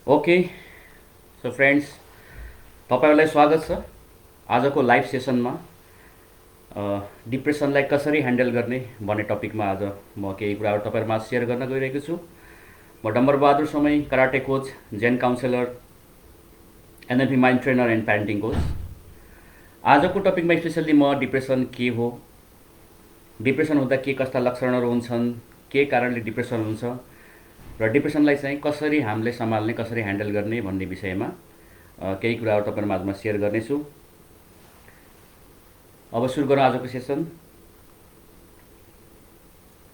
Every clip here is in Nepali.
ओके सो फ्रेन्ड्स, तपाईँहरूलाई स्वागत छ आजको लाइभ सेसनमा। डिप्रेसनलाई कसरी ह्यान्डल गर्ने भन्ने टपिकमा आज म केही कुराहरू तपाईँहरूमा सेयर गर्न गइरहेको छु। म Dambar Bahadur Samay, karate coach, gen counsellor, NLP mind trainer and parenting coach. आजको टपिकमा स्पेसल्ली म डिप्रेसन के हो, डिप्रेसन हुँदा के कस्ता लक्षणहरू हुन्छन्, के कारणले डिप्रेसन हुन्छ र डिप्रेसनलाई चाहिँ कसरी हामीले सम्हाल्ने, कसरी ह्यान्डल गर्ने भन्ने विषयमा केही कुराहरू तपाईँहरू माझमा सेयर गर्नेछु। अब सुरु गरौँ आजको सेसन।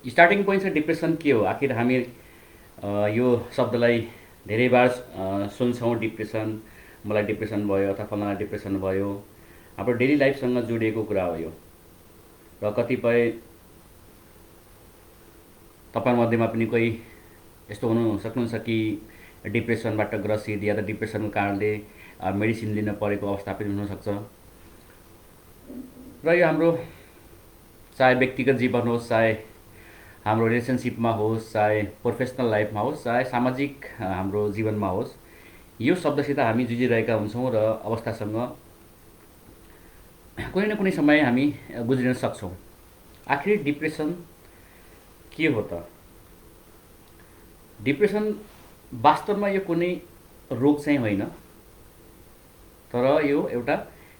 स्टार्टिङ पोइन्ट चाहिँ डिप्रेसन के हो। आखिर हामी यो शब्दलाई धेरै बार सुन्छौँ, डिप्रेसन, मलाई डिप्रेसन भयो अथवा फलाना डिप्रेसन भयो। हाम्रो डेली लाइफसँग जोडिएको कुरा हो यो। र कतिपय तपाईँहरूमध्येमा पनि कोही यस्तो हुनु सक्नुहुन्छ कि डिप्रेसनबाट ग्रसित या त डिप्रेसनको कारणले मेडिसिन लिन परेको अवस्था पनि हुनसक्छ। र यो हाम्रो चाहे व्यक्तिगत जीवन होस्, चाहे हाम्रो रिलेसनसिपमा होस्, चाहे प्रोफेसनल लाइफमा होस्, चाहे सामाजिक हाम्रो जीवनमा होस्, यो शब्दसित हामी जुझिरहेका हुन्छौँ र अवस्थासँग कुनै न कुनै समय हामी गुज्रिन सक्छौँ। आखिर डिप्रेसन के हो त? डिप्रेसन वास्तवमा यो कुनै रोग चाहिँ होइन, तर यो एउटा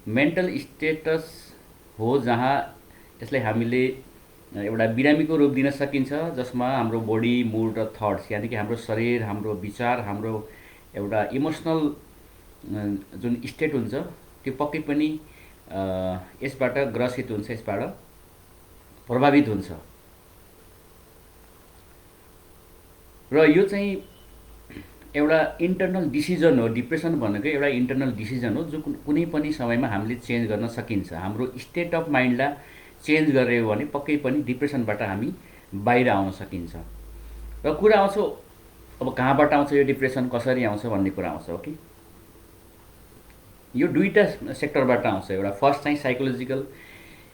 मेन्टल स्टेटस हो जहाँ यसलाई हामीले एउटा बिरामीको रूप दिन सकिन्छ, जसमा हाम्रो बडी, मुड र थट्स, यानि कि हाम्रो शरीर, हाम्रो विचार, हाम्रो एउटा इमोसनल जुन स्टेट हुन्छ त्यो पक्कै पनि यसबाट ग्रसित हुन्छ, यसबाट प्रभावित हुन्छ। र यो चाहिँ एउटा इन्टरनल डिसिजन हो। डिप्रेसन भनेको एउटा इन्टरनल डिसिजन हो जो कुनै पनि समयमा हामीले चेन्ज गर्न सकिन्छ। हाम्रो स्टेट अफ माइन्डलाई चेन्ज गऱ्यो भने पक्कै पनि डिप्रेसनबाट हामी बाहिर आउन सकिन्छ। र कुरा आउँछ अब कहाँबाट आउँछ यो डिप्रेसन, कसरी आउँछ भन्ने कुरा आउँछ। ओके, यो दुईवटा सेक्टरबाट आउँछ। एउटा फर्स्ट चाहिँ साइकोलोजिकल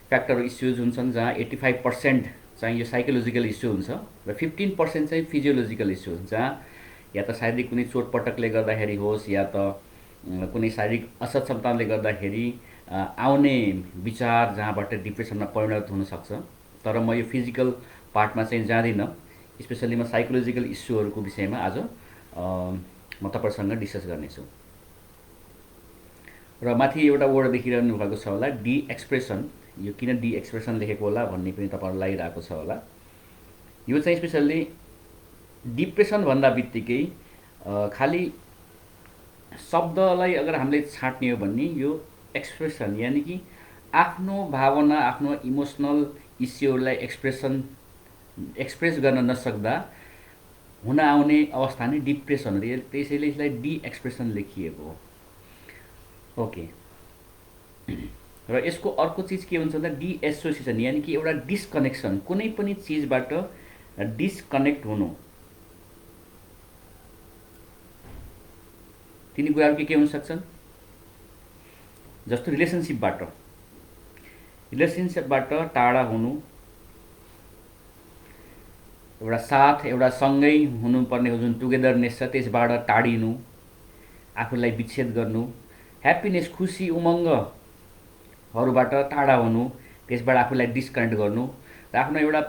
फ्याक्टर इस्युज हुन्छन्, जहाँ 85% चाहिँ यो साइकोलोजिकल इस्यु हुन्छ र 15% चाहिँ फिजियोलोजिकल इस्यु हुन्छ, जहाँ या त शारीरिक कुनै चोटपटकले गर्दाखेरि होस् या त कुनै शारीरिक असक्षमताले गर्दाखेरि आउने विचार जहाँबाट डिप्रेसनमा परिणत हुनसक्छ। तर म यो फिजिकल पार्टमा चाहिँ जाँदिनँ, स्पेसल्ली म साइकोलोजिकल इस्युहरूको विषयमा आज म तपाईँसँग डिस्कस गर्नेछु। र माथि एउटा वर्ड देखिरहनु भएको छ होला, डी एक्सप्रेसन। यो किन डी एक्सप्रेसन लेखेको होला भन्ने पनि तपाईँहरूलाई लागिरहेको छ होला। यो चाहिँ स्पेसल्ली डिप्रेसन भन्दा बित्तिकै खालि शब्दलाई अगर हामीले छाट्ने हो भने यो एक्सप्रेसन, यानि कि आफ्नो भावना, आफ्नो इमोसनल इस्युहरूलाई एक्सप्रेस गर्न नसक्दा हुन आउने अवस्था नै डिप्रेसन हो। त्यसैले यसलाई डी एक्सप्रेसन लेखिएको हो। ओके, र यसको अर्को चिज के हुन्छ भन्दा डिएसोसिएसन, यानि कि एउटा डिस्कनेक्सन, कुनै पनि चिजबाट डिस्कनेक्ट हुनु। तिनी कुराहरू के हुन सक्छन्? जस्तो रिलेसनसिपबाट टाढा हुनु, एउटा साथ, एउटा सँगै हुनुपर्ने जुन टुगेदरनेस छ त्यसबाट टाढिनु, आफूलाई विच्छेद गर्नु, ह्याप्पिनेस, खुसी, उमङ्गहरूबाट टाढा हुनु, त्यसबाट आफूलाई डिस्कनेक्ट गर्नु र आफ्नो एउटा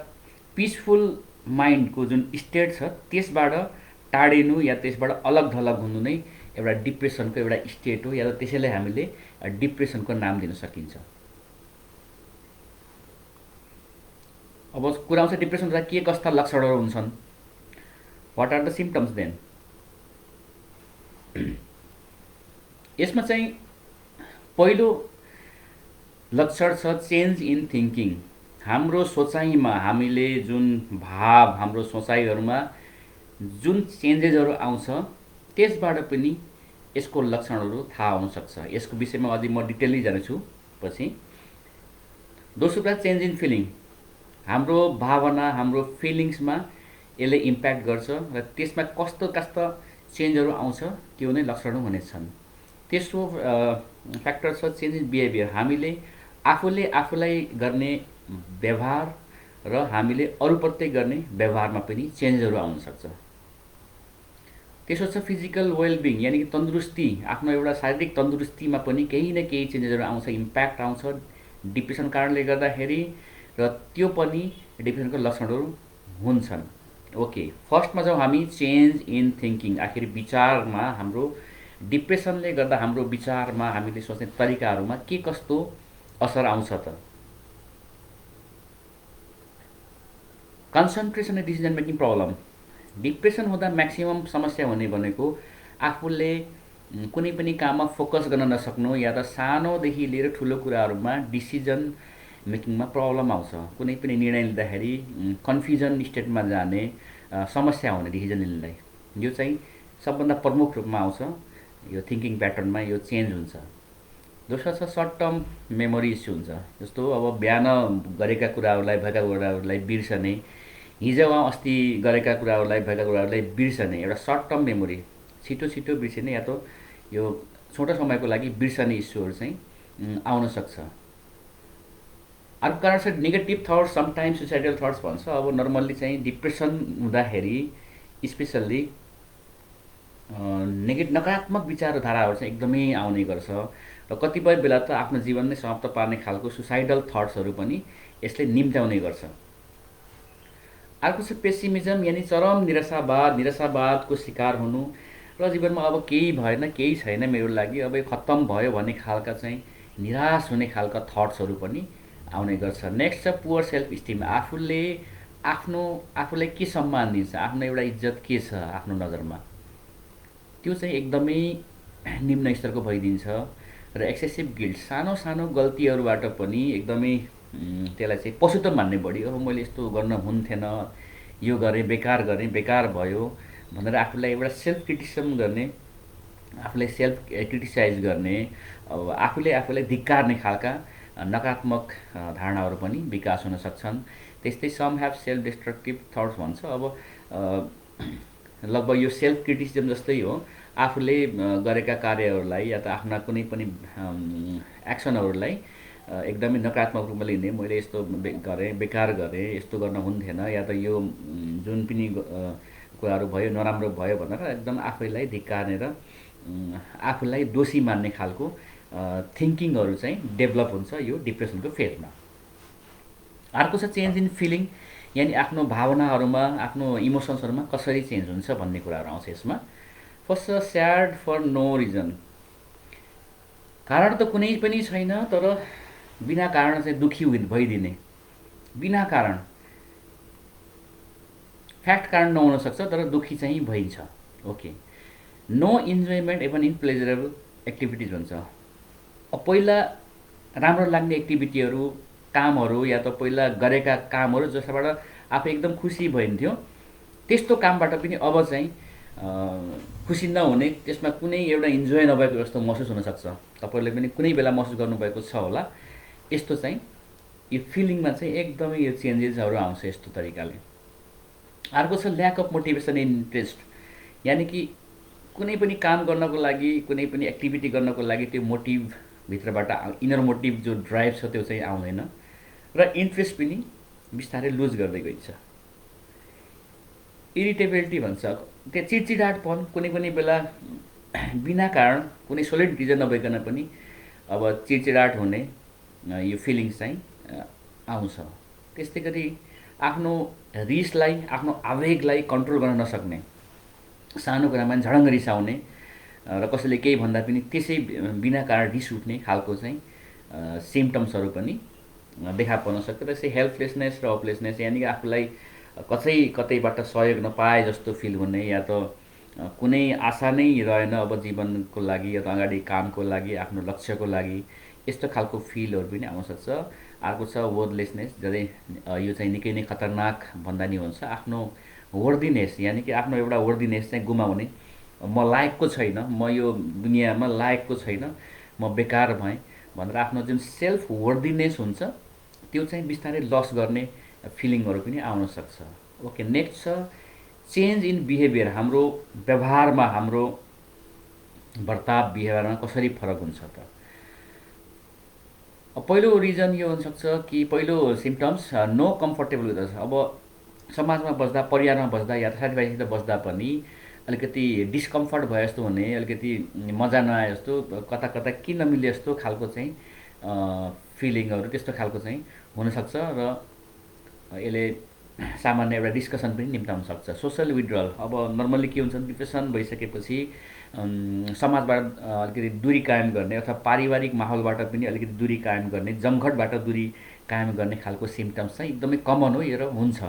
पिसफुल माइन्डको जुन स्टेट छ त्यसबाट टाढिनु या त्यसबाट अलग थलग हुनु नै एउटा डिप्रेसनको एउटा स्टेट हो, या त त्यसैलाई हामीले डिप्रेसनको नाम दिन सकिन्छ। अब कुरा आउँछ डिप्रेसन हुँदा के कस्ता लक्षणहरू हुन्छन्, what are the symptoms then. यसमा चाहिँ पहिलो लक्षण छ चेन्ज इन थिङ्किङ। हाम्रो सोचाइमा हामीले जुन भाव, हाम्रो सोचाइहरूमा जुन चेन्जेसहरू आउँछ त्यसबाट पनि यसको लक्षणहरू थाहा हुनसक्छ। यसको विषयमा अझै म डिटेलली जानेछु पछि। दोस्रो कुरा चेन्ज इन फिलिङ, हाम्रो भावना, हाम्रो फिलिङ्समा यसले इम्प्याक्ट गर्छ र त्यसमा कस्तो कस्ता चेन्जहरू आउँछ त्यो नै लक्षणहरू हुनेछन्। तेस्रो फ्याक्टर छ चेन्ज इन बिहेभियर, हामीले आफूले आफूलाई गर्ने व्यवहार र हामीले अरूप्रति गर्ने व्यवहारमा पनि चेन्जहरू आउन सक्छ। त्यसो छ फिजिकल वेलबिङ यानि कि तन्दुरुस्ती, आफ्नो एउटा शारीरिक तन्दुरुस्तीमा पनि केही न केही चेन्जेसहरू आउँछ, इम्प्याक्ट आउँछ डिप्रेसन कारणले गर्दाखेरि, र त्यो पनि डिप्रेसनको लक्षणहरू हुन्छन्। ओके, फर्स्टमा जाउँ हामी, चेन्ज इन थिङ्किङ। आखिर विचारमा हाम्रो डिप्रेसनले गर्दा हाम्रो विचारमा हामीले सोच्ने तरिकाहरूमा के कस्तो असर आउँछ त? Concentration and decision making problem. Depression हुँदा म्याक्सिमम समस्या हुने भनेको आफूले कुनै पनि काममा फोकस गर्न नसक्नु, या त सानोदेखि लिएर ठुलो कुराहरूमा डिसिजन मेकिङमा प्रब्लम आउँछ। कुनै पनि निर्णय लिँदाखेरि कन्फ्युजन स्टेटमा जाने, समस्या हुने डिसिजन लिनलाई, यो चाहिँ सबभन्दा प्रमुख रूपमा आउँछ। यो थिङ्किङ प्याटर्नमा यो चेन्ज हुन्छ। दोस्रो छ सर्ट टर्म मेमोरी इस्यु हुन्छ। जस्तो अब बिहान गरेका कुराहरूलाई, भएका कुराहरूलाई बिर्सने, हिजो वा अस्ति गरेका कुराहरूलाई, भएका कुराहरूलाई बिर्सने, एउटा सर्ट टर्म मेमोरी, छिटो छिटो बिर्सिने या त यो छोटो समयको लागि बिर्सने इस्युहरू चाहिँ आउन सक्छ। अर्को कारण छ negative thoughts, sometimes suicidal thoughts भन्छ। अब नर्मल्ली चाहिँ डिप्रेसन हुँदाखेरि स्पेसल्ली नकारात्मक विचारधाराहरू चाहिँ एकदमै आउने गर्छ, र कतिपय बेला त आफ्नो जीवन नै समाप्त पार्ने खालको सुसाइडल थट्सहरू पनि यसले निम्त्याउने गर्छ। अर्को छ पेसिमिजम, यानि चरम निराशावादको शिकार हुनु, र जीवनमा अब केही भएन, केही छैन मेरो लागि, अब खत्तम भयो भन्ने खालका चाहिँ निराश हुने खालका थट्सहरू पनि आउने गर्छ। नेक्स्ट छ पुवर सेल्फ स्टिम। आफूलाई के सम्मान दिन्छ, आफ्नो एउटा इज्जत के छ आफ्नो नजरमा, त्यो चाहिँ एकदमै निम्न स्तरको भइदिन्छ। र एक्सेसिभ गिल्ट, सानो सानो गल्तीहरूबाट पनि एकदमै त्यसलाई चाहिँ पछुतो मान्ने बढी, अब मैले यस्तो गर्न हुन्थेन, यो गरेँ, बेकार भयो भनेर आफूलाई एउटा सेल्फ क्रिटिसिजम गर्ने, आफूलाई सेल्फ क्रिटिसाइज गर्ने, अब आफूलाई धिक्कार्ने खालका नकारात्मक धारणाहरू पनि विकास हुन सक्छन्। त्यस्तै some have self destructive thoughts भन्छ। अब लगभग यो सेल्फ क्रिटिसिजम जस्तै हो, आफूले गरेका कार्यहरूलाई या त आफ्ना कुनै पनि एक्सनहरूलाई एकदमै नकारात्मक रूपमा लिने, मैले यस्तो गरेँ, बेकार गरेँ, यस्तो गर्न हुन्थेन, या त यो जुन पनि कुराहरू भयो नराम्रो भयो भनेर एकदम आफैलाई धिक्कार्ने र आफूलाई दोषी मान्ने खालको थिङ्किङहरू चाहिँ डेभलप हुन्छ यो डिप्रेसनको फेजमा। अर्को छ चेन्ज इन फिलिङ, यानि आफ्नो भावनाहरूमा, आफ्नो इमोसन्सहरूमा कसरी चेन्ज हुन्छ भन्ने कुराहरू आउँछ यसमा। फर्स्ट छ स्याड फर नो रिजन। कारण त कुनै पनि छैन, तर बिना कारण चाहिँ दुखी भइदिने, बिना कारण, फ्याक्ट कारण नहुन सक्छ तर दुखी चाहिँ भइन्छ। Okay, no enjoyment even in pleasurable activities भन्छ। अब पहिला राम्रो लाग्ने एक्टिभिटीहरू, कामहरू, या त पहिला गरेका कामहरू जसबाट आफू एकदम खुसी भइन्थ्यो, त्यस्तो कामबाट पनि अब चाहिँ खुसी नहुने, त्यसमा कुनै एउटा इन्जोय नभएको जस्तो महसुस हुनसक्छ। तपाईँहरूले पनि कुनै बेला महसुस गर्नुभएको छ होला। यस्तो चाहिँ यो फिलिङमा चाहिँ एकदमै यो चेन्जेसहरू आउँछ यस्तो तरिकाले। अर्को छ lack of motivation and interest, यानि कि कुनै पनि काम गर्नको लागि, कुनै पनि एक्टिभिटी गर्नको लागि त्यो मोटिभ भित्रबाट, इनर मोटिभ जो ड्राइभ छ त्यो चाहिँ आउँदैन, र इन्ट्रेस्ट पनि बिस्तारै लुज गर्दै गइन्छ। इरिटेबिलिटी भन्छ, त्यो चिडचिडाटपन, कुनै पनि बेला बिना कारण, कुनै सोलिड रिजन नभइकन पनि अब चिडचिडाट हुने यो फिलिङ्स चाहिँ आउँछ। त्यस्तै गरी आफ्नो रिसलाई, आफ्नो आवेगलाई कन्ट्रोल गर्न नसक्ने, सानो कुरामा झडङ्ग रिसाउने, र कसैले केही भन्दा पनि त्यसै बिना कारण रिस उठ्ने खालको चाहिँ सिम्पटम्सहरू पनि देखा पर्न सक्छ। त्यसै हेल्पलेसनेस र होपलेसनेस, यानि कि आफूलाई कतैबाट सहयोग नपाए जस्तो फिल हुने, या त कुनै आशा नै रहेन अब जीवनको लागि, या त अगाडि कामको लागि, आफ्नो लक्ष्यको लागि, यस्तो खालको फिलहरू पनि आउन सक्छ। अर्को छ वर्दलेसनेस, जसले यो चाहिँ निकै नै खतरनाक भन्दा नि हुन्छ। आफ्नो वर्दीनेस, यानि कि आफ्नो एउटा वर्दीनेस चाहिँ गुमाउने, म लायकको छैन, म यो दुनियाँमा लायकको छैन, म बेकार भएँ भनेर आफ्नो जुन सेल्फ वर्दीनेस हुन्छ त्यो चाहिँ बिस्तारै लस गर्ने फिलिङहरू पनि आउन सक्छ। ओके, नेक्स्ट छ चेन्ज इन बिहेभियर। हाम्रो व्यवहारमा, हाम्रो वर्ताव बिहेभियरमा कसरी फरक हुन्छ त? पहिलो रिजन यो हुनसक्छ कि पहिलो symptoms no comfortable with us. अब समाजमा बस्दा, परिवारमा बस्दा, या त साथीभाइसित बस्दा पनि अलिकति डिस्कम्फर्ट भयो जस्तो हुने, अलिकति मजा नआए जस्तो, कता कता के नमिले जस्तो खालको चाहिँ फिलिङहरू त्यस्तो खालको चाहिँ हुनसक्छ र यसले सामान्य एउटा डिस्कसन पनि निम्ताउन सक्छ। सोसल विड्रल, अब नर्मली के हुन्छ डिप्रेसन भइसकेपछि समाजबाट अलिकति दूरी कायम गर्ने अथवा पारिवारिक माहौलबाट पनि अलिकति दूरी कायम गर्ने, जमघटबाट दूरी कायम गर्ने खालको सिम्टम्स चाहिँ एकदमै कमन हो र हुन्छ।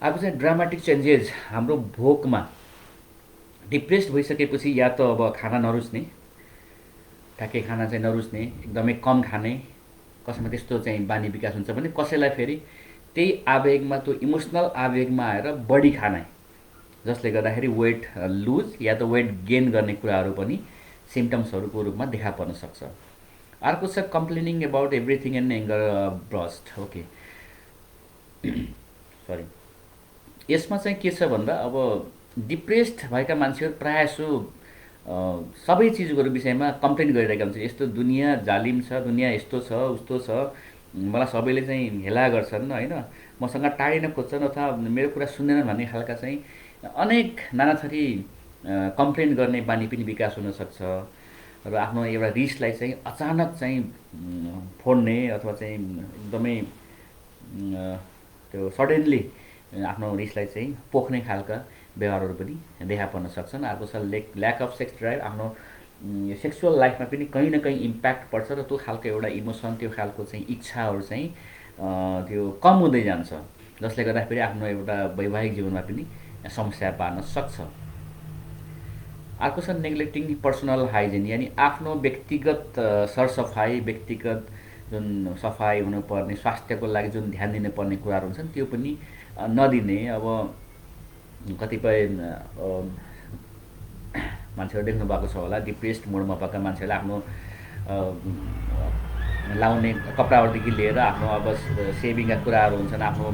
अब चाहिँ ड्रामाटिक चेन्जेस हाम्रो भोकमा, डिप्रेस्ड भइसकेपछि या त अब खाना नरुच्ने, ठ्याक्कै खाना चाहिँ नरुच्ने, एकदमै कम खाने, कसैमा त्यस्तो चाहिँ बानी विकास हुन्छ भने कसैलाई फेरि त्यही आवेगमा, त्यो इमोसनल आवेगमा आएर बढी खाने, जसले गर्दाखेरि वेट लुज या त वेट गेन गर्ने कुराहरू पनि सिम्टम्सहरूको रूपमा देखा पर्न सक्छ। अर्को छ complaining about everything and anger burst. Okay, sorry, यसमा चाहिँ के छ भन्दा अब डिप्रेस्ड भएका मान्छेहरू प्रायःसो सबै चिजको विषयमा कम्प्लेन गरिरहेका हुन्छ। यस्तो दुनियाँ जालिम छ, दुनियाँ यस्तो छ उस्तो छ, मलाई सबैले चाहिँ हेला गर्छन् होइन, मसँग टाढिन खोज्छन् अथवा मेरो कुरा सुन्दैनन् भन्ने खालका चाहिँ अनेक नाना थरी कम्प्लेन गर्ने बानी पनि विकास हुनसक्छ र आफ्नो एउटा रिसलाई चाहिँ अचानक चाहिँ फोड्ने अथवा चाहिँ एकदमै त्यो सडनली आफ्नो रिसलाई चाहिँ पोख्ने खालका व्यवहारहरू पनि देखा पर्न सक्छन्। अर्को छ ल्याक अफ सेक्स ड्राइभ, आफ्नो सेक्सुअल लाइफमा पनि कहीँ न कहीँ इम्प्याक्ट पर्छ र त्यो खालको एउटा इमोसन, त्यो खालको चाहिँ इच्छाहरू चाहिँ त्यो कम हुँदै जान्छ, जसले गर्दाखेरि आफ्नो एउटा वैवाहिक जीवनमा पनि समस्या पार्न सक्छ। अर्को छ नेग्लेक्टिङ पर्सनल हाइजिन, यानि आफ्नो व्यक्तिगत सरसफाइ, व्यक्तिगत जुन सफाइ हुनुपर्ने, स्वास्थ्यको लागि जुन ध्यान दिनुपर्ने कुराहरू हुन्छन् त्यो पनि नदिने। अब कतिपय मान्छेहरू देख्नु भएको छ होला, डिप्रेस्ड मोडमा भएका मान्छेहरूले आफ्नो लाउने कपडाहरूदेखि लिएर आफ्नो अब सेभिङका कुराहरू हुन्छन्, आफ्नो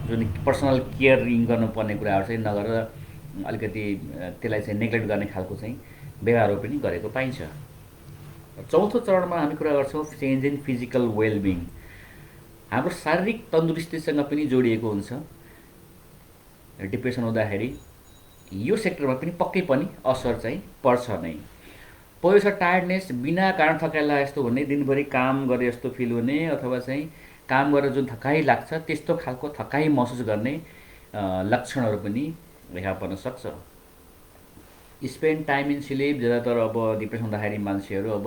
जुन पर्सनल केयरिङ गर्नुपर्ने कुराहरू चाहिँ नगरेर अलिकति त्यसलाई चाहिँ नेग्लेक्ट गर्ने खालको चाहिँ व्यवहारहरू पनि गरेको पाइन्छ। चौथो चरणमा हामी कुरा गर्छौँ चेन्ज इन फिजिकल वेलबिङ। हाम्रो शारीरिक तन्दुरुस्तीसँग पनि जोडिएको हुन्छ डिप्रेसन हुँदाखेरि, यो सेक्टरमा पनि पक्कै पनि असर चाहिँ पर्छ नै। पहिलो छ टायर्डनेस, बिना कारण थकाइ लागे जस्तो हुने, दिनभरि काम गरे जस्तो फिल हुने अथवा चाहिँ काम गरेर जुन थकाइ लाग्छ त्यस्तो खालको थकाइ महसुस गर्ने लक्षणहरू पनि देखा पर्न सक्छ। स्पेन्ड टाइम इन स्लिप, ज़्यादातर अब डिप्रेसन हुँदाखेरि मान्छेहरू अब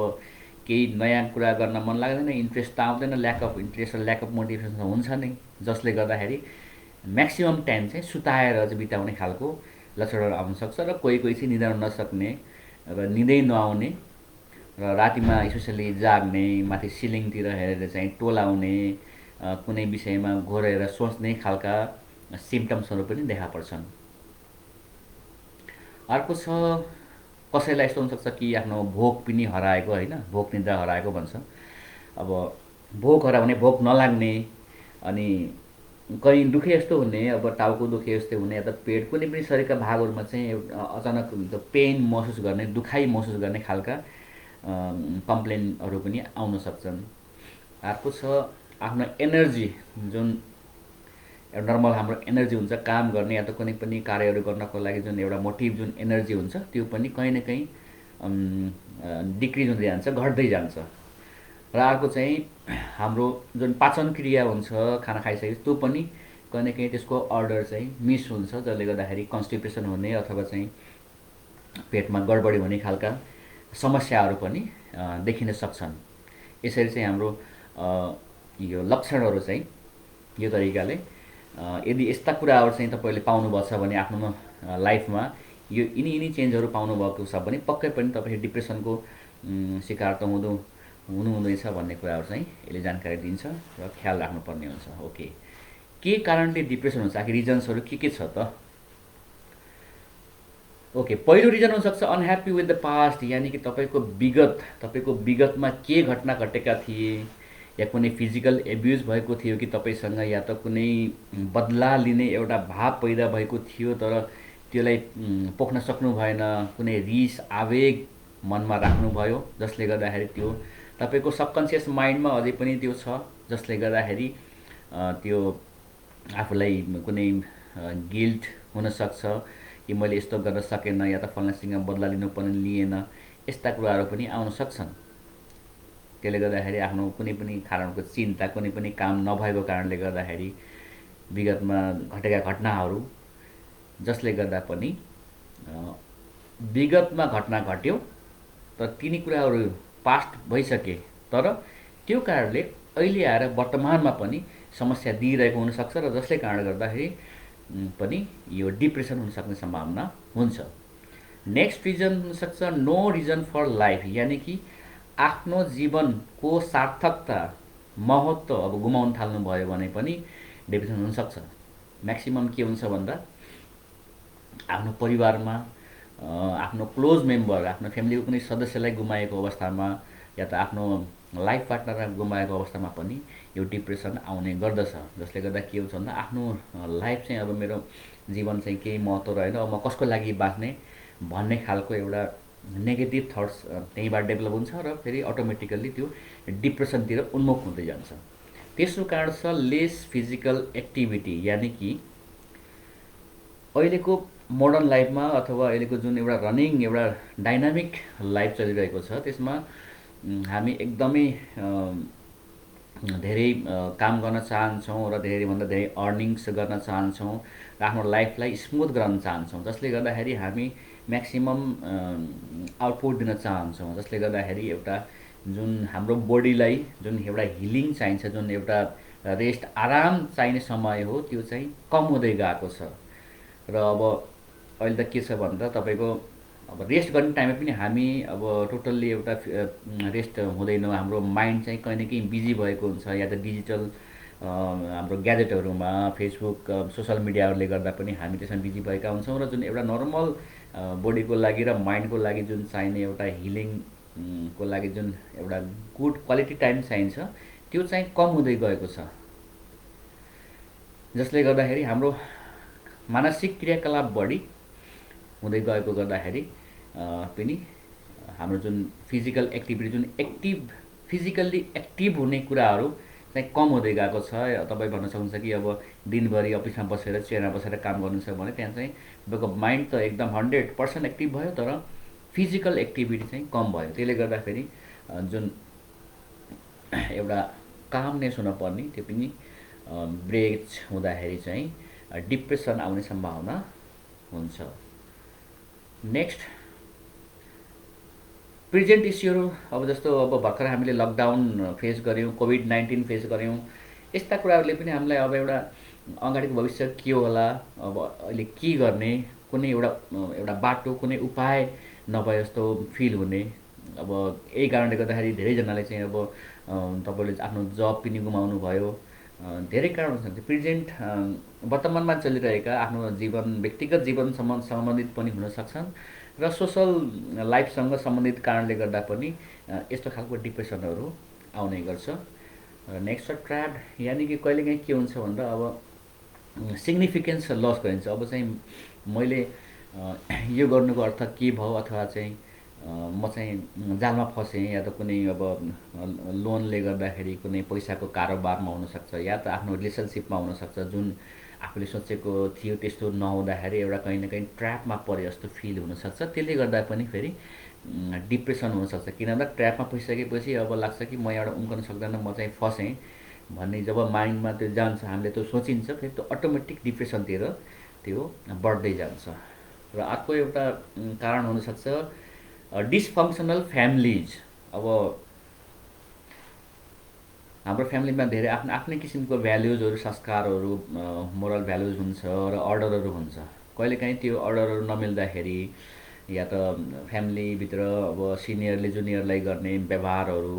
केही नयाँ कुरा गर्न मन लाग्दैन, इन्ट्रेस्ट त आउँदैन, ल्याक अफ इन्ट्रेस्ट र ल्याक अफ मोटिभेसन हुन्छ नै, जसले गर्दाखेरि म्याक्सिमम टाइम चाहिँ सुताएर चाहिँ बिताउने खालको लक्षणहरू आउन सक्छ र कोही कोही चाहिँ निदाउन नसक्ने र निदै नआउने र रातिमा स्पेसली जाग्ने, माथि सिलिङतिर हेरेर चाहिँ टोलाउने, कुनै विषयमा घोरेर सोच्ने खालका सिम्टम्सहरू पनि देखा पर्छन्। अर्को छ कसैलाई यस्तो हुनसक्छ कि आफ्नो भोक पनि हराएको होइन, भोक निद्रा हराएको भन्छ। अब भोक हरायो भने भोक नलाग्ने, अनि कहीँ दुखे जस्तो हुने, अब टाउको दुखे जस्तो हुने, या त पेट कुनै पनि शरीरका भागहरूमा चाहिँ अचानक पेन महसुस गर्ने, दुखाइ महसुस गर्ने खालका कम्प्लेनहरू पनि आउन सक्छन्। अर्को छ आफ्नो एनर्जी, जुन एउटा नर्मल हाम्रो एनर्जी हुन्छ काम गर्ने या त कुनै पनि कार्यहरू गर्नको लागि जुन एउटा मोटिभ, जुन एनर्जी हुन्छ त्यो पनि कहीँ न कहीँ डिक्रिज हुँदै जान्छ, घट्दै जान्छ। र अर्को चाहिँ हाम्रो जुन पाचन क्रिया हुन्छ खाना खाइसकेपछि त्यो पनि कहीँ न कहीँ त्यसको अर्डर चाहिँ मिस हुन्छ, जसले गर्दाखेरि कन्स्टिपेसन हुने अथवा चाहिँ पेटमा गडबडी हुने खालका समस्याहरू पनि देखिन सक्छन्। यसरी चाहिँ हाम्रो यो लक्षणहरू चाहिँ यो तरिकाले, यदि यस्ता कुराहरू चाहिँ तपाईँले पाउनुभएको छ भने आफ्नो लाइफमा यो यिनी चेन्जहरू पाउनुभएको छ भने पक्कै पनि तपाईँ डिप्रेसनको शिकार त हुनुहुँदैछ भन्ने कुराहरू चाहिँ यसले जानकारी दिन्छ र ख्याल राख्नुपर्ने हुन्छ। ओके, के कारणले डिप्रेसन हुन्छ, आखिर रिजन्सहरू के छ त? ओके, पहिलो रिजन हुनसक्छ अनह्याप्पी विथ द पास्ट, यानि कि तपाईँको विगतमा के घटना घटेका थिए, या कुनै फिजिकल एब्युज भएको थियो कि तपाईँसँग, या त कुनै बदला लिने एउटा भाव पैदा भएको थियो तर त्यसलाई पोख्न सक्नु भएन, कुनै रिस आवेग मनमा राख्नुभयो जसले गर्दाखेरि त्यो तपाईँको सबकन्सियस माइन्डमा अझै पनि त्यो छ, जसले गर्दाखेरि त्यो आफूलाई कुनै गिल्ट हुनसक्छ कि मैले यस्तो गर्न सकेन या त फलानासँग बदला लिनुपर्ने लिएन, यस्ता कुराहरू पनि आउन सक्छन्। त्यसले गर्दाखेरि आफ्नो कुनै पनि कारणको चिन्ता, कुनै पनि काम नभएको कारणले गर्दाखेरि विगतमा घटेका घटनाहरू, जसले गर्दा पनि विगतमा घटना घट्यो तर तिनी कुराहरू पास्ट भइसके, तर त्यो कारणले अहिले आएर वर्तमानमा पनि समस्या दिइरहेको हुनसक्छ र जसले कारणले गर्दाखेरि पनि यो डिप्रेसन हुन सक्ने सम्भावना हुन्छ। नेक्स्ट रिजन हुनसक्छ नो रिजन फर लाइफ, यानि कि आफ्नो जीवनको सार्थकता, महत्त्व अब गुमाउन थाल्नुभयो भने पनि डिप्रेसन हुनसक्छ। म्याक्सिमम के हुन्छ भन्दा आफ्नो परिवारमा आफ्नो क्लोज मेम्बर, आफ्नो फ्यामिलीको कुनै सदस्यलाई गुमाएको अवस्थामा या त आफ्नो लाइफ पार्टनरलाई गुमाएको अवस्थामा पनि यो डिप्रेसन आउने गर्दछ। जसले गर्दा के हुन्छ भन्दा आफ्नो लाइफ चाहिँ अब मेरो जीवन चाहिँ केही महत्त्व रहेन, अब म कसको लागि बाँच्ने भन्ने खालको एउटा नेगेटिभ थट्स त्यहीँबाट डेभलप हुन्छ र फेरि अटोमेटिकल्ली त्यो डिप्रेसनतिर उन्मुख हुँदै जान्छ। तेस्रो कारण छ लेस फिजिकल एक्टिभिटी, यानि कि अहिलेको मोडर्न लाइफमा अथवा अहिलेको जुन एउटा रनिङ एउटा डाइनामिक लाइफ चलिरहेको छ त्यसमा हामी एकदमै धेरै काम गर्न चाहन्छौँ र धेरैभन्दा धेरै अर्निङ्स गर्न चाहन्छौँ र आफ्नो लाइफलाई स्मुथ गराउन चाहन्छौँ, जसले गर्दाखेरि हामी म्याक्सिमम आउटपुट दिन चाहन्छौँ। जसले गर्दाखेरि एउटा जुन हाम्रो बडीलाई जुन एउटा हिलिङ चाहिन्छ, जुन एउटा रेस्ट आराम चाहिने समय हो, त्यो चाहिँ कम हुँदै गएको छ। र अब अहिले त के छ भन्दा तपाईँको अब रेस्ट गर्ने टाइममा पनि हामी अब टोटल्ली एउटा रेस्ट हुँदैनौँ। हाम्रो माइन्ड चाहिँ कहीँ न कहीँ बिजी भएको हुन्छ, या त डिजिटल हाम्रो ग्याजेटहरूमा, फेसबुक, सोसल मिडियाहरूले गर्दा पनि हामी त्यसमा बिजी भएका हुन्छौँ र जुन एउटा नर्मल बडीको लागि र माइन्डको लागि जुन चाहिने एउटा हिलिङ को लागि जुन एउटा गुड क्वालिटी टाइम चाहिन्छ त्यो चाहिँ कम हुँदै गएको छ। जसले गर्दाखेरि हाम्रो मानसिक क्रियाकलाप बढी हुँदै गएको गर्दाखेरि पनि हाम्रो जुन फिजिकल एक्टिभिटी, जुन फिजिकल्ली एक्टिभ हुने कुराहरू चाहिँ कम हुँदै गएको छ। तपाईँ भन्न सक्नुहुन्छ कि अब दिनभरि अफिसमा बसेर चेयरमा बसेर काम गर्नुहुन्छ भने त्यहाँ चाहिँ तपाईँको माइन्ड त एकदम 100% एक्टिभ भयो तर फिजिकल एक्टिभिटी चाहिँ कम भयो। त्यसले गर्दाखेरि जुन एउटा कामनेस हुनुपर्ने त्यो पनि ब्रेक हुँदाखेरि चाहिँ डिप्रेसन आउने सम्भावना हुन्छ। नेक्स्ट प्रेजेन्ट इस्युहरू, अब जस्तो अब भर्खर हामीले लकडाउन फेस गऱ्यौँ, कोभिड-19 फेस गऱ्यौँ, यस्ता कुराहरूले पनि हामीलाई अब एउटा अगाडिको भविष्य के होला, अब अहिले के गर्ने, कुनै एउटा बाटो, कुनै उपाय नभए जस्तो फिल हुने। अब यही कारणले गर्दाखेरि धेरैजनाले चाहिँ अब तपाईँले आफ्नो जब पनि गुमाउनु भयो, धेरै कारण हुन सक्छ। प्रेजेन्ट वर्तमानमा चलिरहेका आफ्नो जीवन, व्यक्तिगत जीवनसम्म सम्बन्धित पनि हुन सक्छन् र सोसल लाइफसँग सम्बन्धित कारणले गर्दा पनि यस्तो खालको डिप्रेसनहरू आउने गर्छ। नेक्स्ट छ ट्र्याप, यानि कि कहिलेकाहीँ के हुन्छ भन्दा अब सिग्निफिकेन्स लस गरिन्छ। अब चाहिँ मैले यो गर्नुको अर्थ के भयो, अथवा चाहिँ म चाहिँ जालमा फसेँ, या त कुनै अब लोनले गर्दाखेरि कुनै पैसाको कारोबारमा हुनसक्छ, या त आफ्नो रिलेसनसिपमा हुनसक्छ, जुन आफूले सोचेको थियो त्यस्तो नहुँदाखेरि एउटा कहीँ न कहीँ ट्र्यापमा परे जस्तो फिल हुनसक्छ। त्यसले गर्दा पनि फेरि डिप्रेसन हुनसक्छ। किन भन्दा ट्र्यापमा फसिसकेपछि अब लाग्छ कि म एउटा उम्कन सक्दैन, म चाहिँ फसेँ भन्ने जब माइन्डमा त्यो जान्छ, हामीले त्यो सोचिन्छ, फेरि त्यो अटोमेटिक डिप्रेसनतिर त्यो बढ्दै जान्छ। र अर्को एउटा कारण हुनसक्छ डिसफङ्सनल फ्यामिलिज। अब हाम्रो फ्यामिलीमा धेरै आफ्नै किसिमको भ्याल्युजहरू, संस्कारहरू, मोरल भ्याल्युज हुन्छ र अर्डरहरू हुन्छ। कहिलेकाहीँ त्यो अर्डरहरू नमिल्दाखेरि या त फ्यामिलीभित्र अब सिनियरले जुनियरलाई गर्ने व्यवहारहरू,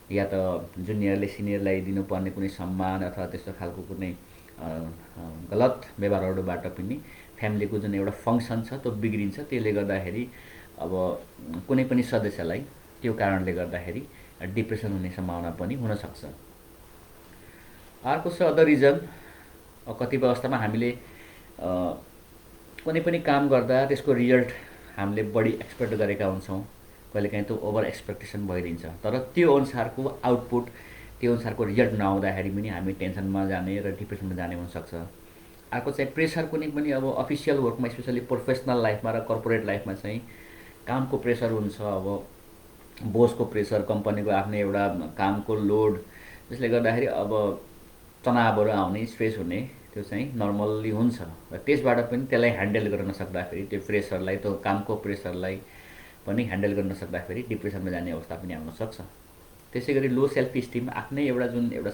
या त जुनियरले सिनियरलाई दिनुपर्ने कुनै सम्मान अथवा त्यस्तो खालको कुनै गलत व्यवहारहरूबाट पनि फ्यामिलीको जुन एउटा फङ्सन छ त्यो बिग्रिन्छ। त्यसले गर्दाखेरि अब कुनै पनि सदस्यलाई त्यो कारणले गर्दाखेरि डिप्रेसन हुने सम्भावना पनि हुनसक्छ। अर्को छ अदर रिजन। कतिपय अवस्थामा हामीले कुनै पनि काम गर्दा त्यसको रिजल्ट हामीले बढी एक्सपेक्ट गरेका हुन्छौँ, कहिलेकाहीँ त्यो ओभर एक्सपेक्टेसन भइदिन्छ, तर त्यो अनुसारको आउटपुट, त्यो अनुसारको रिजल्ट नआउँदाखेरि पनि हामी टेन्सनमा जाने र डिप्रेसनमा जाने हुनसक्छ। अर्को चाहिँ प्रेसर कुनै पनि अब अफिसियल वर्कमा स्पेसली प्रोफेसनल लाइफमा र कर्पोरेट लाइफमा चाहिँ कामको प्रेसर हुन्छ। अब बोसको प्रेसर, कम्पनीको आफ्नै एउटा कामको लोड, जसले गर्दाखेरि अब तनावहरू आउने, स्ट्रेस हुने त्यो चाहिँ नर्मल्ली हुन्छ र त्यसबाट पनि त्यसलाई ह्यान्डल गर्न नसक्दाखेरि, त्यो प्रेसरलाई, त्यो कामको प्रेसरलाई पनि ह्यान्डल गर्न नसक्दाखेरि डिप्रेसनमा जाने अवस्था पनि आउन सक्छ। त्यसै गरी लो सेल्फ स्टिम, आफ्नै एउटा जुन एउटा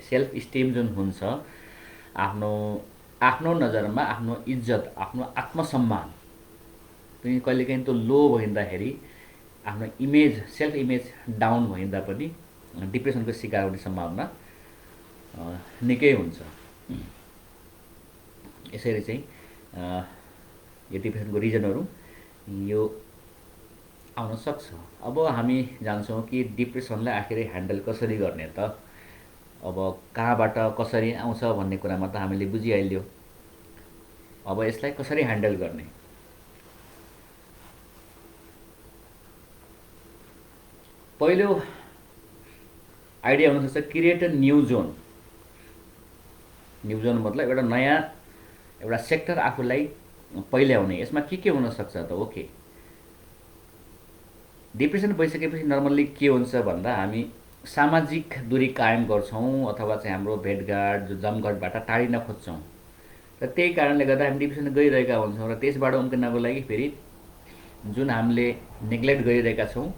सेल्फ स्टिम जुन हुन्छ, आफ्नो आफ्नो नजरमा आफ्नो इज्जत, आफ्नो आत्मसम्मान पनि कहिलेकाहीँ त्यो लो भइँदाखेरि, आफ्नो इमेज, सेल्फ इमेज डाउन भइँदा पनि डिप्रेसनको शिकार हुने सम्भावना निकै हुन्छ। यसरी चाहिँ यो डिप्रेसनको रिजनहरू यो आउन सक्छ। अब हामी जान्छौँ कि डिप्रेसनलाई आखिर ह्यान्डल कसरी गर्ने त, अब कहाँबाट कसरी आउँछ भन्ने कुरामा त हामीले बुझिहाल्यो। अब यसलाई कसरी ह्यान्डल गर्ने? पहिलो आइडिया हुनसक्छ create a new John. New John मतलब एउटा नयाँ एउटा सेक्टर आफूलाई पहिल्याउने। यसमा के हुनसक्छ त? ओके, डिप्रेसन भइसकेपछि नर्मल्ली के हुन्छ भन्दा हामी सामाजिक दूरी कायम गर्छौँ अथवा चाहिँ हाम्रो भेटघाट, जमघटबाट टाढिन खोज्छौँ र त्यही कारणले गर्दा हामी डिप्रेसन गइरहेका हुन्छौँ र त्यसबाट उम्किनको लागि फेरि जुन हामीले नेग्लेक्ट गरिरहेका छौँ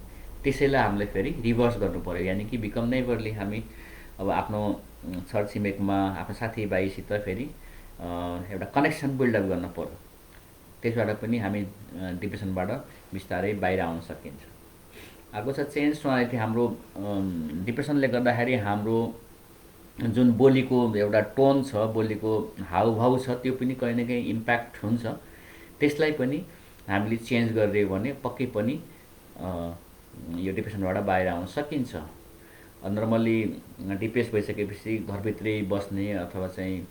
त्यसैलाई हामीले फेरि रिभर्स गर्नु पर्यो। यानि कि बिकम नेभरली हामी अब आफ्नो छरछिमेकमा, आफ्नो साथीभाइसित फेरि एउटा कनेक्सन बिल्डअप गर्न पर्यो। त्यसबाट पनि हामी डिप्रेसनबाट बिस्तारै बाहिर आउन सकिन्छ। अर्को छ चेन्ज पर्सनालिटी। हाम्रो डिप्रेसनले गर्दाखेरि हाम्रो जुन बोलीको एउटा टोन छ, बोलीको हावभाव छ, त्यो पनि कहीँ न कहीँ इम्प्याक्ट हुन्छ। त्यसलाई पनि हामीले चेन्ज गरिदियो भने पक्कै पनि यो डिप्रेसनबाट बाहिर आउन सकिन्छ। नर्मल्ली डिप्रेस भइसकेपछि घरभित्रै बस्ने अथवा चाहिँ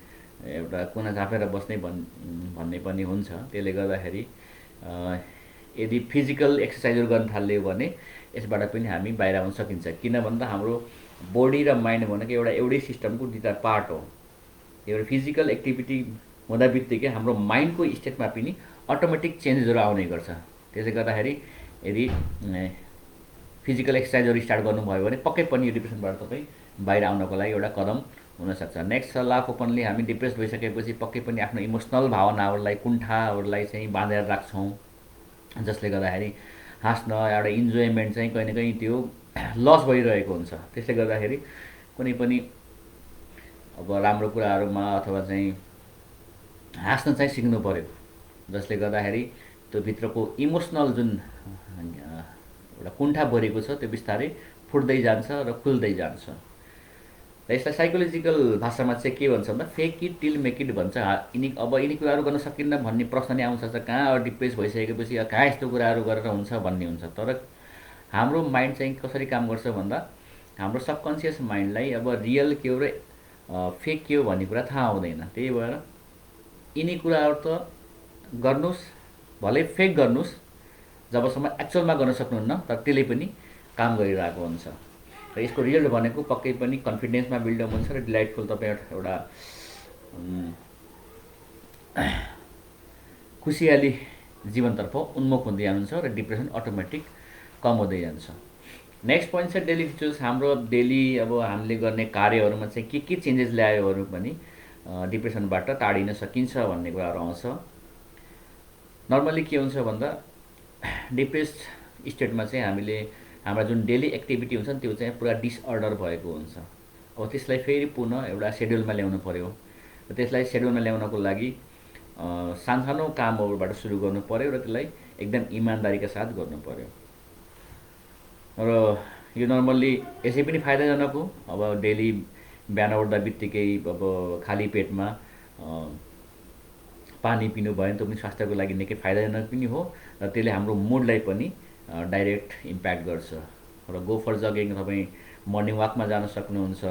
एउटा कुना झापेर बस्ने भन्ने पनि हुन्छ। त्यसले गर्दाखेरि यदि फिजिकल एक्सर्साइजहरू गर्न थाल्यो भने यसबाट पनि हामी बाहिर आउन सकिन्छ। किन भन्दा हाम्रो बडी र माइन्ड भनेको एउटै सिस्टमको दुईवटा पार्ट हो। एउटा फिजिकल एक्टिभिटी हुँदा बित्तिकै हाम्रो माइन्डको स्टेटमा पनि अटोमेटिक चेन्जेसहरू आउने गर्छ। त्यसले गर्दाखेरि यदि फिजिकल एक्सर्साइजहरू स्टार्ट गर्नुभयो भने पक्कै पनि यो डिप्रेसनबाट तपाईँ बाहिर आउनको लागि एउटा कदम हुनसक्छ। नेक्स्ट छ लाफ ओपनली। हामी डिप्रेस भइसकेपछि पक्कै पनि आफ्नो इमोसनल भावनाहरूलाई, कुण्ठाहरूलाई चाहिँ बाँधेर राख्छौँ, जसले गर्दाखेरि हाँस्न, एउटा इन्जोयमेन्ट चाहिँ कहीँ न कहीँ त्यो लस भइरहेको हुन्छ। त्यसले गर्दाखेरि कुनै पनि अब राम्रो कुराहरूमा अथवा चाहिँ हाँस्न चाहिँ सिक्नु पर्यो, जसले गर्दाखेरि त्यो भित्रको इमोसनल जुन एउटा कुण्ठा भरेको छ त्यो बिस्तारै फुट्दै जान्छ र खुल्दै जान्छ। र यसलाई साइकोलोजिकल भाषामा चाहिँ के भन्छ भन्दा fake it till make it भन्छ। अब यिनी कुराहरू गर्न सकिन्न भन्ने प्रश्न नै आउँछ। कहाँ डिप्रेस भइसकेपछि कहाँ यस्तो कुराहरू गरेर हुन्छ भन्ने हुन्छ। तर हाम्रो माइन्ड चाहिँ कसरी काम गर्छ भन्दा हाम्रो सबकन्सियस माइन्डलाई अब रियल के हो र फेक के हो भन्ने कुरा थाहा हुँदैन। त्यही भएर यिनी कुराहरू त गर्नुहोस्, भलै फेक गर्नुहोस्, जबसम्म एक्चुअलमा गर्न सक्नुहुन्न तर त्यसले पनि काम गरिरहेको हुन्छ। र यसको रिजल्ट भनेको पक्कै पनि कन्फिडेन्समा बिल्डअप हुन्छ र डिलाइटफुल तपाईँ एउटा खुसियाली जीवनतर्फ उन्मुख हुँदै जानुहुन्छ र डिप्रेसन अटोमेटिक कम हुँदै जान्छ। नेक्स्ट पोइन्ट छ डेली रिचुअल्स। हाम्रो डेली अब हामीले गर्ने कार्यहरूमा चाहिँ के चेन्जेस ल्यायोहरू पनि डिप्रेसनबाट टाढिन सकिन्छ भन्ने कुराहरू आउँछ। नर्मली के हुन्छ भन्दा डिप्रेस स्टेटमा चाहिँ हामीले हाम्रा जुन डेली एक्टिभिटी हुन्छ नि त्यो चाहिँ पुरा डिसअर्डर भएको हुन्छ। अब त्यसलाई फेरि पुनः एउटा सेड्युलमा ल्याउनु पर्यो र त्यसलाई सेड्युलमा ल्याउनको लागि सानसानो कामहरूबाट सुरु गर्नु पर्यो र त्यसलाई एकदम इमान्दारीका साथ गर्नु पर्यो। र यो नर्मल्ली यसै पनि फाइदाजनक हो। अब डेली बिहान उठ्दा बित्तिकै अब खाली पेटमा पानी पिनु भयो भने त्यो पनि स्वास्थ्यको लागि निकै फाइदाजनक पनि हो र त्यसले हाम्रो मुडलाई पनि डाइरेक्ट इम्प्याक्ट गर्छ। र गो फर जगिङ, तपाईँ मर्निङ वाकमा जान सक्नुहुन्छ।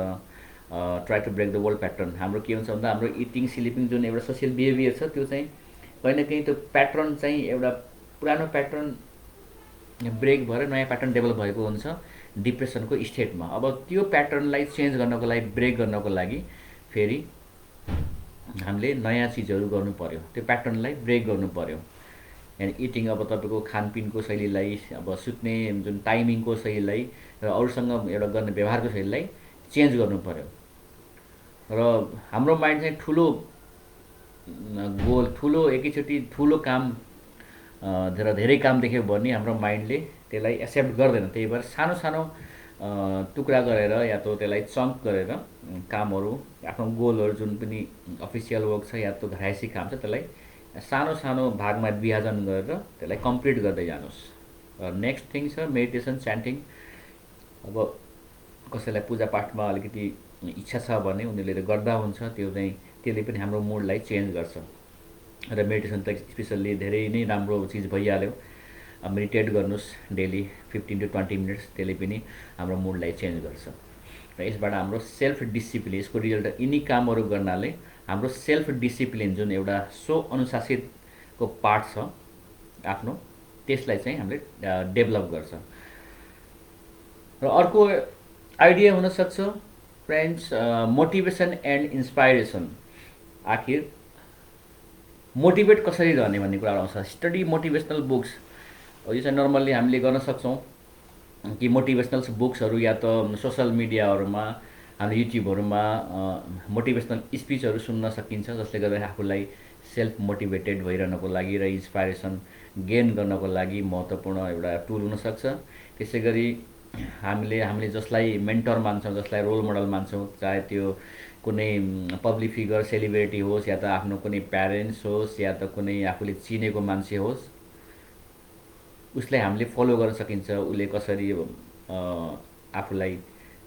Try to break the world pattern. हाम्रो के हुन्छ भन्दा हाम्रो इटिङ, स्लिपिङ जुन एउटा सोसियल बिहेभियर छ त्यो चाहिँ कहीँ न कहीँ त्यो प्याटर्न चाहिँ एउटा पुरानो प्याटर्न ब्रेक भएर नयाँ प्याटर्न डेभलप भएको हुन्छ डिप्रेसनको स्टेटमा। अब त्यो प्याटर्नलाई चेन्ज गर्नको लागि, ब्रेक गर्नको लागि फेरि हामीले नयाँ चिजहरू गर्नु पर्यो, त्यो प्याटर्नलाई ब्रेक गर्नु पर्यो। यानि इटिङ अब तपाईँको खानपिनको शैलीलाई, अब सुत्ने जुन टाइमिङको शैलीलाई र अरूसँग एउटा गर्ने व्यवहारको शैलीलाई चेन्ज गर्नु पर्यो। र हाम्रो माइन्ड चाहिँ ठुलो गोल, ठुलो एकैचोटि ठुलो काम र धेरै काम देख्यो भने हाम्रो माइन्डले त्यसलाई एक्सेप्ट गर्दैन। त्यही भएर सानो सानो टुक्रा गरेर या त त्यसलाई चङ्क गरेर कामहरू, आफ्नो गोलहरू जुन पनि अफिसियल वर्क छ या त घरायसी काम छ त्यसलाई सानो सानो भागमा विभाजन गरेर त्यसलाई कम्प्लिट गर्दै जानुहोस्। नेक्स्ट थिङ छ मेडिटेसन, च्यान्टिङ। अब कसैलाई पूजापाठमा अलिकति इच्छा छ भने उनीहरूले गर्दा हुन्छ, त्यो चाहिँ त्यसले पनि हाम्रो मुडलाई चेन्ज गर्छ। र मेडिटेसन त स्पेसल्ली धेरै नै राम्रो चिज भइहाल्यो। मेडिटेट गर्नुहोस् डेली 15 to 20 मिनट्स, त्यसले पनि हाम्रो मुडलाई चेन्ज गर्छ। र यसबाट हाम्रो सेल्फ डिसिप्लिन, यसको रिजल्ट यिनी कामहरू गर्नाले हाम्रो सेल्फ डिसिप्लिन जुन एउटा अनुशासितको पार्ट छ आफ्नो, त्यसलाई चाहिँ हामीले डेभलप गर्छ। र अर्को आइडिया हुनसक्छ फ्रेन्ड्स, मोटिभेसन एन्ड इन्सपाइरेसन। आखिर मोटिभेट कसरी रहने भन्ने कुरा आउँछ। स्टडी मोटिभेसनल बुक्स, यो चाहिँ नर्मल्ली हामीले गर्न सक्छौँ कि मोटिभेसनल बुक्सहरू या त सोसल मिडियाहरूमा, हाम्रो युट्युबहरूमा मोटिभेसनल स्पिचहरू सुन्न सकिन्छ, जसले गर्दा आफूलाई सेल्फ मोटिभेटेड भइरहनको लागि र इन्सपाइरेसन गेन गर्नको लागि महत्त्वपूर्ण एउटा टुल हुनसक्छ। त्यसै गरी हामीले जसलाई मेन्टर मान्छौँ, जसलाई रोल मोडल मान्छौँ, चाहे त्यो कुनै पब्लिक फिगर, सेलिब्रिटी होस् या त आफ्नो कुनै प्यारेन्ट्स होस् या त कुनै आफूले चिनेको मान्छे होस्, उसलाई हामीले फलो गर्न सकिन्छ। उसले कसरी आफूलाई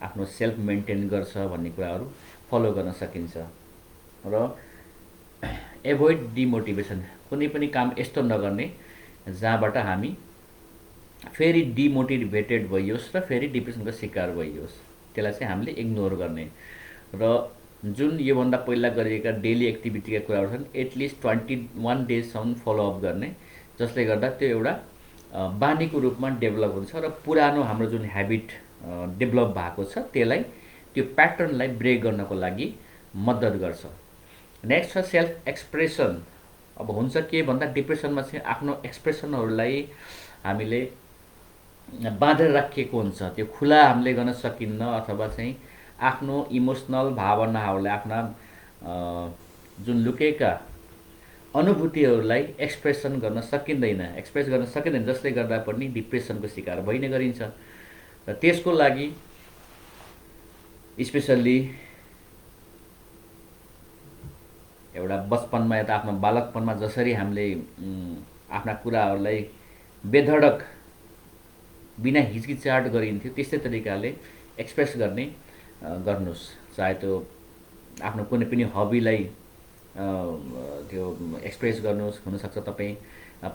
आफ्नो सेल्फ मेन्टेन गर्छ भन्ने कुराहरू फलो गर्न सकिन्छ। र एभोइड डिमोटिभेसन, कुनै पनि काम यस्तो नगर्ने जहाँबाट हामी फेरि डिमोटिभेटेड भइयोस् र फेरि डिप्रेसनको शिकार भइयोस्, त्यसलाई चाहिँ हामीले इग्नोर गर्ने। र जुन योभन्दा पहिला गरिएका डेली एक्टिभिटीका कुराहरू छन्, एटलिस्ट 21 डेजसम्म फलोअप गर्ने, जसले गर्दा त्यो एउटा बानीको रूपमा डेभलप हुन्छ र पुरानो हाम्रो जुन ह्याबिट डेभलप भएको छ त्यसलाई, त्यो प्याटर्नलाई ब्रेक गर्नको लागि मद्दत गर्छ। नेक्स्ट छ सेल्फ एक्सप्रेसन। अब हुन्छ के भन्दा डिप्रेसनमा चाहिँ आफ्नो एक्सप्रेसनहरूलाई हामीले बाँधेर राखिएको हुन्छ, त्यो खुला हामीले गर्न सकिन्न, अथवा चाहिँ आफ्नो इमोसनल भावनाहरूलाई, आफ्ना जुन लुकेका अनुभूतिहरूलाई एक्सप्रेस गर्न सकिँदैन, जसले गर्दा पनि डिप्रेसनको शिकार भइ नै गरिन्छ। र त्यसको लागि स्पेसल्ली एउटा बचपनमा या त आफ्नो बालकपनमा जसरी हामीले आफ्ना कुराहरूलाई बेधडक बिना हिचकिचाहट गरिन्थ्यो, त्यस्तै तरिकाले एक्सप्रेस गर्नुहोस्। चाहे त्यो आफ्नो कुनै पनि हबीलाई त्यो एक्सप्रेस गर्नुहोस्। हुनसक्छ तपाईँ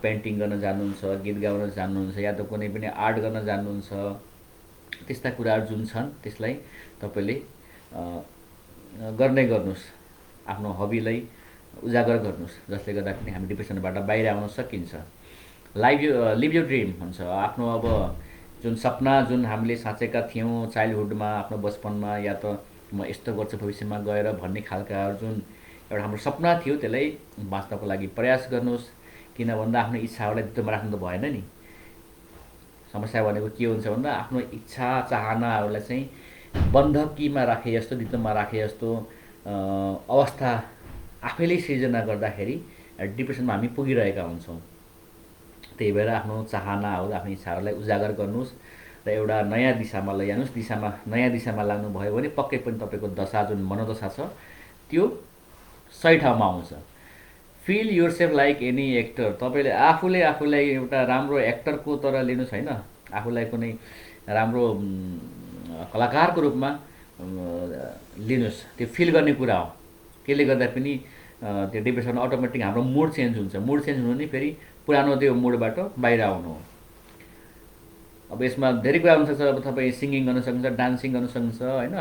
पेन्टिङ गर्न जान्नुहुन्छ, गीत गाउन जान्नुहुन्छ, या त कुनै पनि आर्ट गर्न जान्नुहुन्छ। त्यस्ता कुराहरू जुन छन् त्यसलाई तपाईँले गर्नै गर्नुहोस्, आफ्नो हबीलाई उजागर गर्नुहोस्, जसले गर्दाखेरि हामी डिप्रेसनबाट बाहिर आउन सकिन्छ। लिभ योर ड्रिम भन्छ। आफ्नो अब जुन सपना जुन हामीले साँचेका थियौँ चाइल्डहुडमा, आफ्नो बचपनमा, या त म यस्तो गर्छु भविष्यमा गएर भन्ने खालकाहरू जुन एउटा हाम्रो सपना थियो, त्यसलाई बाँच्नको लागि प्रयास गर्नुहोस्। किन भन्दा आफ्नो इच्छाहरूलाई धितोमा राख्नु त भएन नि। समस्या भनेको के हुन्छ भन्दा आफ्नो इच्छा चाहनाहरूलाई चाहिँ बन्धकीमा राखे जस्तो, धितोमा राखे जस्तो अवस्था आफैले सिर्जना गर्दाखेरि डिप्रेसनमा हामी पुगिरहेका हुन्छौँ। त्यही भएर आफ्नो चाहनाहरू, आफ्नो इच्छाहरूलाई उजागर गर्नुहोस् र एउटा नयाँ दिशामा लैजानुहोस्। नयाँ दिशामा लाग्नुभयो भने पक्कै पनि तपाईँको दशा, जुन मनोदशा छ, त्यो सही ठाउँमा आउँछ। Feel yourself like any actor. तपाईँले आफूलाई एउटा राम्रो एक्टरको तरह लिनुहोस्, होइन, आफूलाई कुनै राम्रो कलाकारको रूपमा लिनुहोस्। त्यो फिल गर्ने कुरा हो। त्यसले गर्दा पनि त्यो डिप्रेसनमा अटोमेटिक हाम्रो मुड चेन्ज हुन्छ। मुड चेन्ज हुनु नि फेरि पुरानो त्यो मुडबाट बाहिर आउनु हो। अब यसमा धेरै कुरा हुनसक्छ। अब तपाईँ सिङ्गिङ गर्न सक्नुहुन्छ, डान्सिङ गर्न सक्नुहुन्छ, होइन।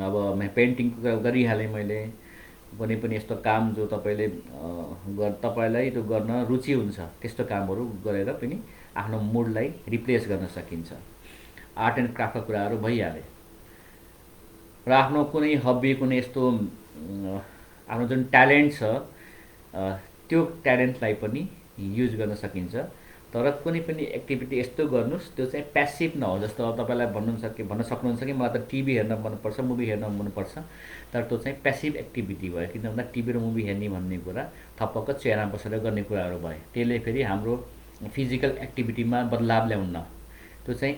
अब पेन्टिङको कुरा गरिहालेँ मैले। कुनै पनि यस्तो काम जो तपाईँलाई त्यो गर्न रुचि हुन्छ, त्यस्तो कामहरू गरेर पनि आफ्नो मुडलाई रिप्लेस गर्न सकिन्छ। आर्ट एन्ड क्राफ्टका कुराहरू भइहाले। र आफ्नो कुनै हबी, कुनै यस्तो आफ्नो जुन ट्यालेन्ट छ त्यो ट्यालेन्टलाई पनि युज गर्न सकिन्छ। तर कुनै पनि एक्टिभिटी यस्तो गर्नुहोस् त्यो चाहिँ प्यासिभ नहोस्। जस्तो अब तपाईँलाई भन्न सक्नुहुन्छ कि मलाई त टिभी हेर्न मनपर्छ, मुभी हेर्न मनपर्छ, तर त्यो चाहिँ प्यासिभ एक्टिभिटी भयो। किन भन्दा टिभी र मुभी हेर्ने भन्ने कुरा थपक्क चेयरमा बसेर गर्ने कुराहरू भयो। त्यसले फेरि हाम्रो फिजिकल एक्टिभिटीमा बदलाव ल्याउन्न, त्यो चाहिँ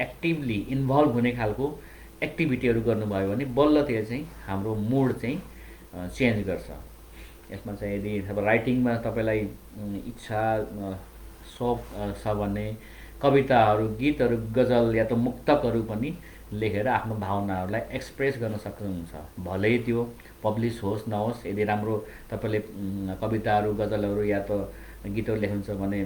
एक्टिभली इन्भल्भ हुने खालको एक्टिभिटीहरू गर्नुभयो भने बल्ल त्यो चाहिँ हाम्रो मुड चाहिँ चेन्ज गर्छ। यसमा चाहिँ यदि अब राइटिङमा तपाईँलाई इच्छा सोख छ भने कविताहरू, गीतहरू, गजल या त मुक्तकहरू पनि लेखेर आफ्नो भावनाहरूलाई एक्सप्रेस गर्न सक्नुहुन्छ। भलै त्यो पब्लिस होस् नहोस्, यदि राम्रो तपाईँले कविताहरू, गजलहरू या त गीतहरू लेख्नुहुन्छ भने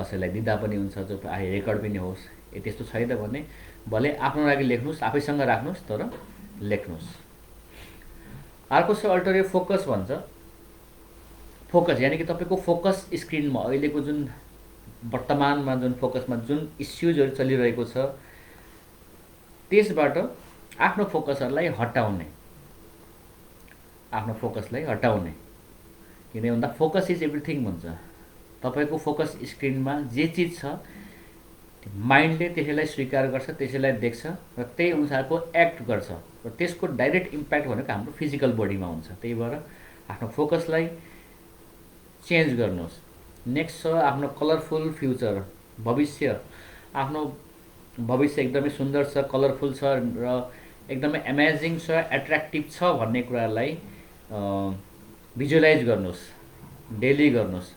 कसैलाई दिँदा पनि हुन्छ, जो रेकर्ड पनि होस्। यदि त्यस्तो छैन भने भले आफ्नो लागि लेख्नुहोस्, आफैसँग राख्नुहोस्, तर लेख्नुहोस्। अर्को छ अल्टरनेटिभ फोकस भन्छ। फोकस यानि कि तपाईँको फोकस स्क्रिनमा अहिलेको जुन वर्तमानमा जुन फोकसमा जुन इस्युजहरू चलिरहेको छ त्यसबाट आफ्नो फोकसहरूलाई हटाउने, आफ्नो फोकसलाई हटाउने। किन भन्दा फोकस इज एभ्रिथिङ भन्छ। तपाईँको फोकस स्क्रिनमा जे चिज छ माइन्डले त्यसैलाई स्वीकार गर्छ, त्यसैलाई देख्छ र त्यही अनुसारको एक्ट गर्छ र त्यसको डाइरेक्ट इम्प्याक्ट भनेको हाम्रो फिजिकल बडीमा हुन्छ। त्यही भएर आफ्नो फोकसलाई चेन्ज गर्नुहोस्। नेक्स्ट छ आफ्नो कलरफुल फ्युचर, भविष्य। आफ्नो भविष्य एकदमै सुन्दर छ, कलरफुल छ र एकदमै एमेजिङ छ, एट्र्याक्टिभ छ भन्ने कुरालाई भिजुअलाइज गर्नुहोस्, डेली गर्नुहोस्।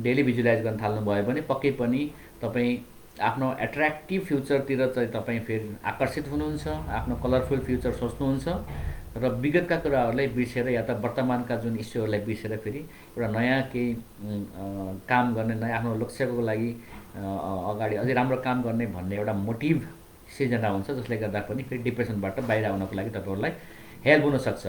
डेली भिजुअलाइज गर्न थाल्नुभयो भने पक्कै पनि तपाईँ आफ्नो एट्र्याक्टिभ फ्युचरतिर चाहिँ तपाईँ फेरि आकर्षित हुनुहुन्छ, आफ्नो कलरफुल फ्युचर सोच्नुहुन्छ र विगतका कुराहरूलाई बिर्सेर या त वर्तमानका जुन इस्युहरूलाई बिर्सेर फेरि एउटा नयाँ केही काम गर्ने, नयाँ आफ्नो लक्ष्यको लागि अगाडि अझै राम्रो काम गर्ने भन्ने एउटा मोटिभ सिर्जना हुन्छ, जसले गर्दा पनि फेरि डिप्रेसनबाट बाहिर आउनको लागि तपाईँहरूलाई हेल्प हुनसक्छ।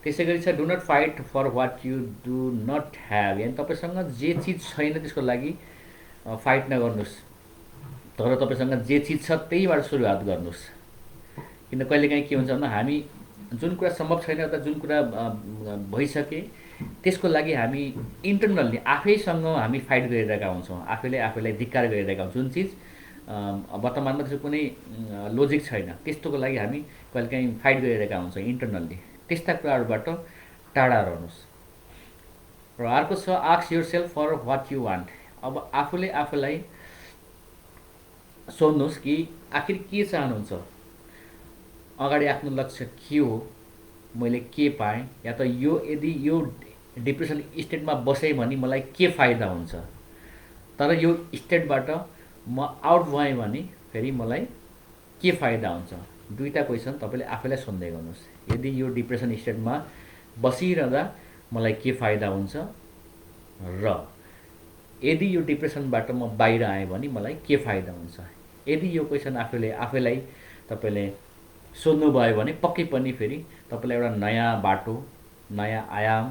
त्यसै गरी छ do not fight for what you do not have, यानि तपाईँसँग जे चिज छैन त्यसको लागि फाइट नगर्नुहोस्, तर तपाईँसँग जे चिज छ त्यहीबाट सुरुवात गर्नुहोस्। किन कहिलेकाहीँ के हुन्छ भन्दा हामी जुन कुरा सम्भव छैन अथवा जुन कुरा भइसके त्यसको लागि हामी इन्टरनल्ली आफैसँग हामी फाइट गरिरहेका हुन्छौँ, आफैलाई धिक्कार गरिरहेका हुन्छौँ। जुन चिज वर्तमानमा त्यसको कुनै लोजिक छैन त्यस्तोको लागि हामी कहिलेकाहीँ फाइट गरिरहेका हुन्छौँ इन्टरनल्ली। त्यस्ता कुराहरूबाट टाढा रहनुहोस्। र अर्को छ ask yourself for what you want. अब आफूले आफूलाई सोध्नुहोस् कि आखिर के चाहनुहुन्छ, अगाडि आफ्नो लक्ष्य के हो, मैले के पाएँ, या त यदि यो डिप्रेसन स्टेटमा बसेँ भने मलाई के फाइदा हुन्छ, तर यो स्टेटबाट म आउट भएँ भने फेरि मलाई के फाइदा हुन्छ। दुईवटा क्वेसन तपाईँले आफैलाई सोध्दै गर्नुहोस्। यदि यो डिप्रेसन स्टेटमा बसिरहँदा मलाई के फाइदा हुन्छ र यदि यो डिप्रेसनबाट म बाहिर आएँ भने मलाई के फाइदा हुन्छ। यदि यो क्वेसन आफैलाई तपाईँले सोध्नुभयो भने पक्कै पनि फेरि तपाईँलाई एउटा नयाँ बाटो, नयाँ आयाम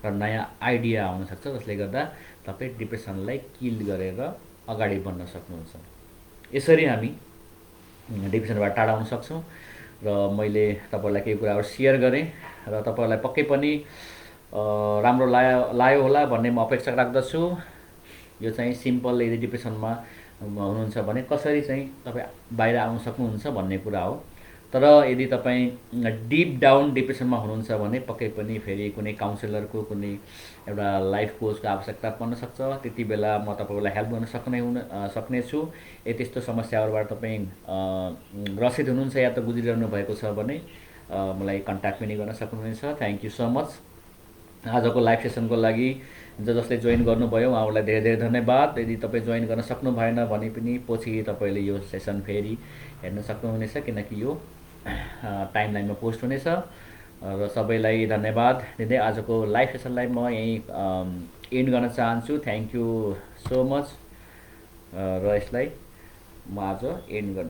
र नयाँ आइडिया आउनसक्छ, जसले गर्दा तपाईँ डिप्रेसनलाई किल गरेर अगाडि बढ्न सक्नुहुन्छ। यसरी हामी डिप्रेसनबाट टाढा हुन सक्छौँ र मैले तपाईँलाई केही कुराहरू सेयर गरेँ र तपाईँहरूलाई पक्कै पनि राम्रो लाग्यो होला भन्ने म अपेक्षा राख्दछु। यो चाहिँ सिम्पल, यदि डिप्रेसनमा हुनुहुन्छ भने कसरी चाहिँ तपाईँ बाहिर आउन सक्नुहुन्छ भन्ने कुरा हो। तर यदि तपाईँ डिप डाउन डिप्रेसनमा हुनुहुन्छ भने पक्कै पनि फेरि कुनै काउन्सिलरको, कुनै एउटा लाइफ कोचको आवश्यकता पर्न सक्छ। त्यति बेला म तपाईँलाई हेल्प गर्न सक्नेछु। यदि त्यस्तो समस्याहरूबाट तपाईँ ग्रसित हुनुहुन्छ या त गुज्रिरहनु भएको छ भने मलाई कन्ट्याक्ट पनि गर्न सक्नुहुनेछ। Thank you so much. आजको लाइभ सेसनको लागि जसले जोइन गर्नुभयो उहाँहरूलाई धेरै धेरै धन्यवाद। यदि तपाईँ जोइन गर्न सक्नु भएन भने पनि पछि तपाईँले यो सेसन फेरि हेर्न सक्नुहुनेछ, किनकि यो टाइमलाइनमा पोस्ट हुनेछ। र सबैलाई धन्यवाद दिँदै आजको लाइभ सेसनलाई म यहीँ एन्ड गर्न चाहन्छु। Thank you so much. र यसलाई म आज एन्ड गर्छु।